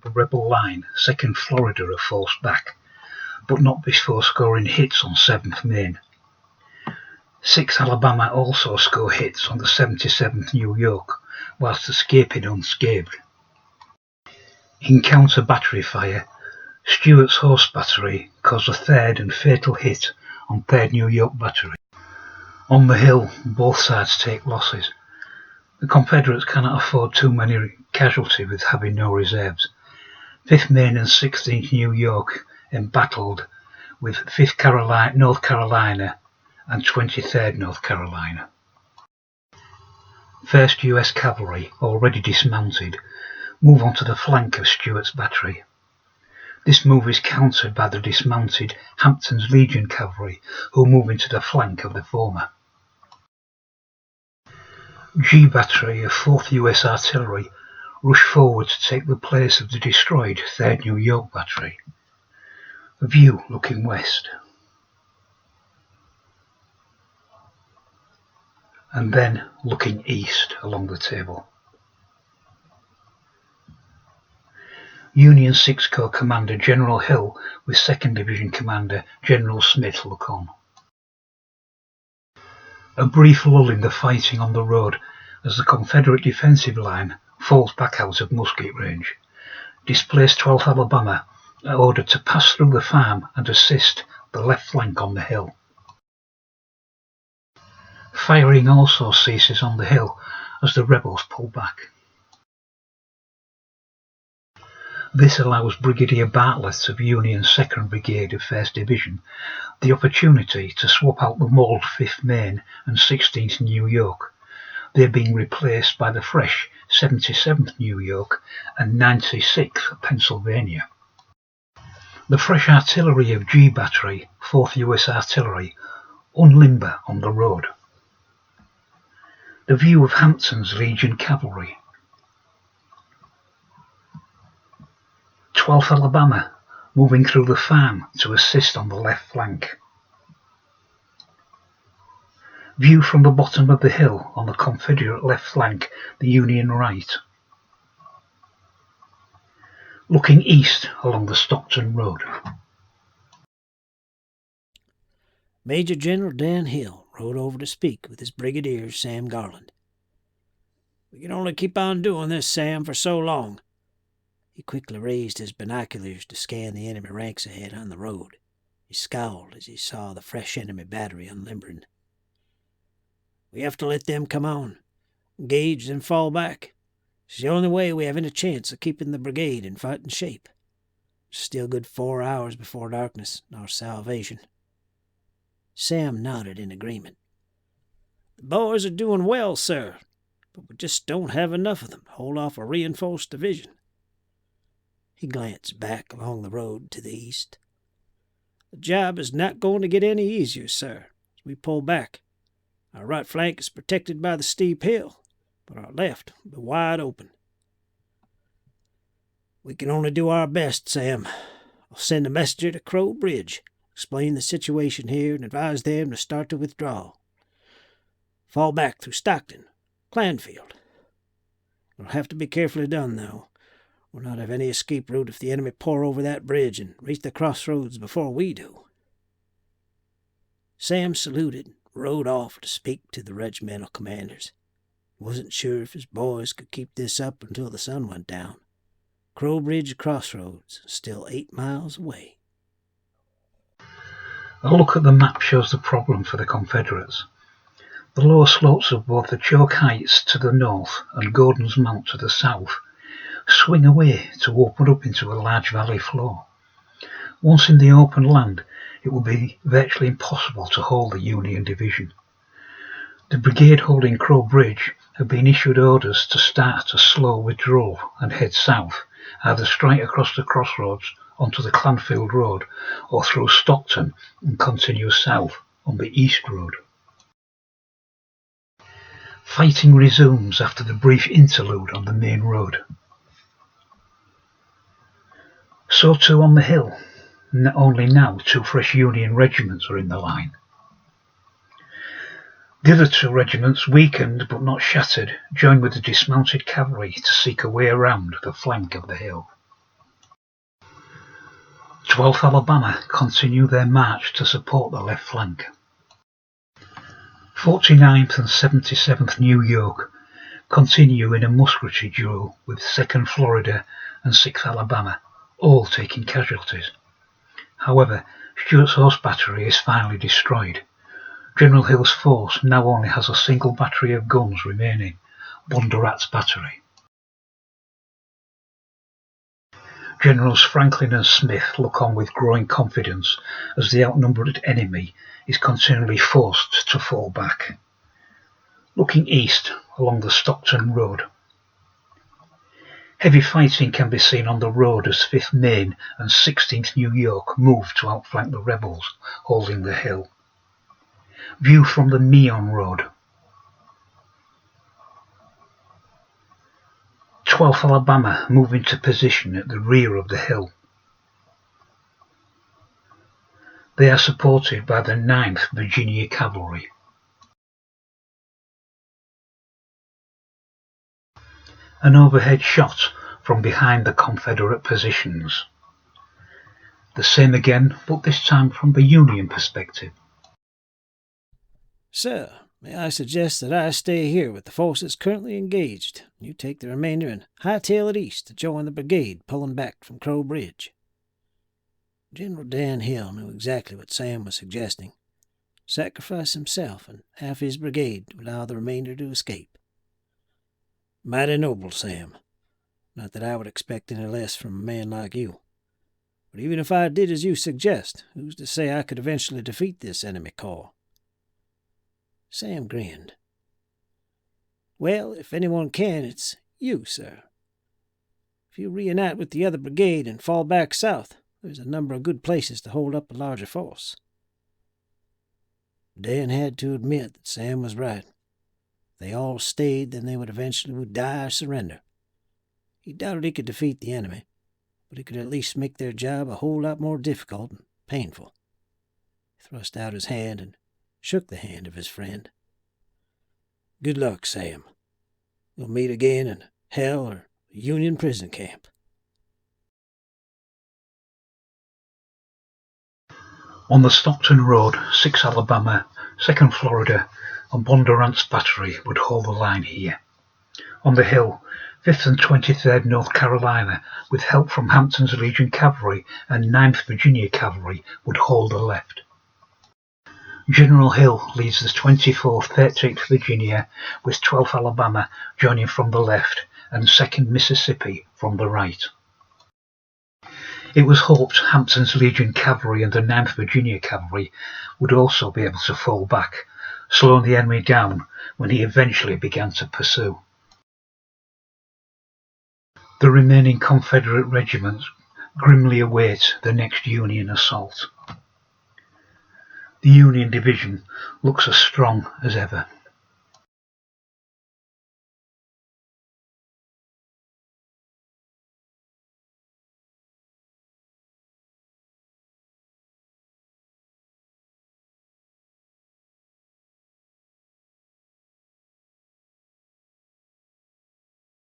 the rebel line, 2nd Florida are forced back, but not before scoring hits on 7th Maine. 6th Alabama also score hits on the 77th New York, whilst escaping unscathed. In counter-battery fire, Stuart's horse battery caused a 3rd and fatal hit on 3rd New York Battery. On the hill, both sides take losses. The Confederates cannot afford too many casualties with having no reserves. 5th Maine and 16th New York embattled with 5th North Carolina and 23rd North Carolina. 1st US Cavalry, already dismounted, move onto the flank of Stuart's battery. This move is countered by the dismounted Hampton's Legion Cavalry, who move into the flank of the former. G Battery of 4th US Artillery rush forward to take the place of the destroyed 3rd New York Battery. A view looking west. And then looking east along the table. Union 6th Corps Commander General Hill with 2nd Division Commander General Smith look on. A brief lull in the fighting on the road as the Confederate defensive line falls back out of musket range. Displaced 12th Alabama are ordered to pass through the farm and assist the left flank on the hill. Firing also ceases on the hill as the rebels pull back. This allows Brigadier Bartlett of Union's 2nd Brigade of 1st Division the opportunity to swap out the mauled 5th Maine and 16th New York. They are being replaced by the fresh 77th New York and 96th Pennsylvania. The fresh artillery of G Battery, 4th US Artillery, unlimber on the road. The view of Hampton's Legion Cavalry. 12th Alabama moving through the farm to assist on the left flank. View from the bottom of the hill on the Confederate left flank, the Union right. Looking east along the Stockton Road. Major General Dan Hill rode over to speak with his brigadier, Sam Garland. "We can only keep on doing this, Sam, for so long." He quickly raised his binoculars to scan the enemy ranks ahead on the road. He scowled as he saw the fresh enemy battery unlimbering. "We have to let them come on, engage, then fall back. It's the only way we have any chance of keeping the brigade in fighting shape. There's still a good 4 hours before darkness, our salvation." Sam nodded in agreement. "The boys are doing well, sir, but we just don't have enough of them to hold off a reinforced division." He glanced back along the road to the east. "The job is not going to get any easier, sir, as we pull back. Our right flank is protected by the steep hill, but our left will be wide open." "We can only do our best, Sam. I'll send a messenger to Crow Bridge, explain the situation here, and advise them to start the withdrawal. Fall back through Stockton, Clanfield. It'll have to be carefully done, though. We'll not have any escape route if the enemy pour over that bridge and reach the crossroads before we do." Sam saluted and rode off to speak to the regimental commanders. He wasn't sure if his boys could keep this up until the sun went down. Crow Bridge Crossroads, still 8 miles away. A look at the map shows the problem for the Confederates. The lower slopes of both the Chalk Heights to the north and Gordon's Mount to the south swing away to open up into a large valley floor. Once in the open land, it would be virtually impossible to hold the Union division. The brigade holding Crow Bridge have been issued orders to start a slow withdrawal and head south, either straight across the crossroads onto the Clanfield Road or through Stockton and continue south on the East Road. Fighting resumes after the brief interlude on the main road. So too on the hill. Only now 2 fresh Union regiments are in the line. The other 2 regiments, weakened but not shattered, join with the dismounted cavalry to seek a way around the flank of the hill. 12th Alabama continue their march to support the left flank. 49th and 77th New York continue in a musketry duel with 2nd Florida and 6th Alabama, all taking casualties. However, Stuart's horse battery is finally destroyed. General Hill's force now only has a single battery of guns remaining, Bondurant's battery. Generals Franklin and Smith look on with growing confidence as the outnumbered enemy is continually forced to fall back. Looking east along the Stockton Road. Heavy fighting can be seen on the road as 5th Maine and 16th New York move to outflank the rebels holding the hill. View from the Meon Road. 12th Alabama move into position at the rear of the hill. They are supported by the 9th Virginia Cavalry. An overhead shot from behind the Confederate positions. The same again, but this time from the Union perspective. Sir, may I suggest that I stay here with the forces currently engaged, and you take the remainder and hightail it east to join the brigade pulling back from Crow Bridge. General Dan Hill knew exactly what Sam was suggesting. Sacrifice himself and half his brigade to allow the remainder to escape. Mighty noble, Sam. Not that I would expect any less from a man like you. But even if I did as you suggest, who's to say I could eventually defeat this enemy corps? Sam grinned. Well, if anyone can, it's you, sir. If you reunite with the other brigade and fall back south, there's a number of good places to hold up a larger force. Dan had to admit that Sam was right. If they all stayed, then they would eventually die or surrender. He doubted he could defeat the enemy, but he could at least make their job a whole lot more difficult and painful. He thrust out his hand and shook the hand of his friend. Good luck, Sam. We'll meet again in hell or the Union prison camp. On the Stockton Road, 6th Alabama, 2nd Florida, and Bondurant's battery would hold the line here. On the hill, 5th and 23rd North Carolina, with help from Hampton's Legion Cavalry and 9th Virginia Cavalry, would hold the left. General Hill leads the 24th 13th Virginia, with 12th Alabama joining from the left and 2nd Mississippi from the right. It was hoped Hampton's Legion Cavalry and the 9th Virginia Cavalry would also be able to fall back, slowing the enemy down when he eventually began to pursue. The remaining Confederate regiments grimly await the next Union assault. The Union division looks as strong as ever.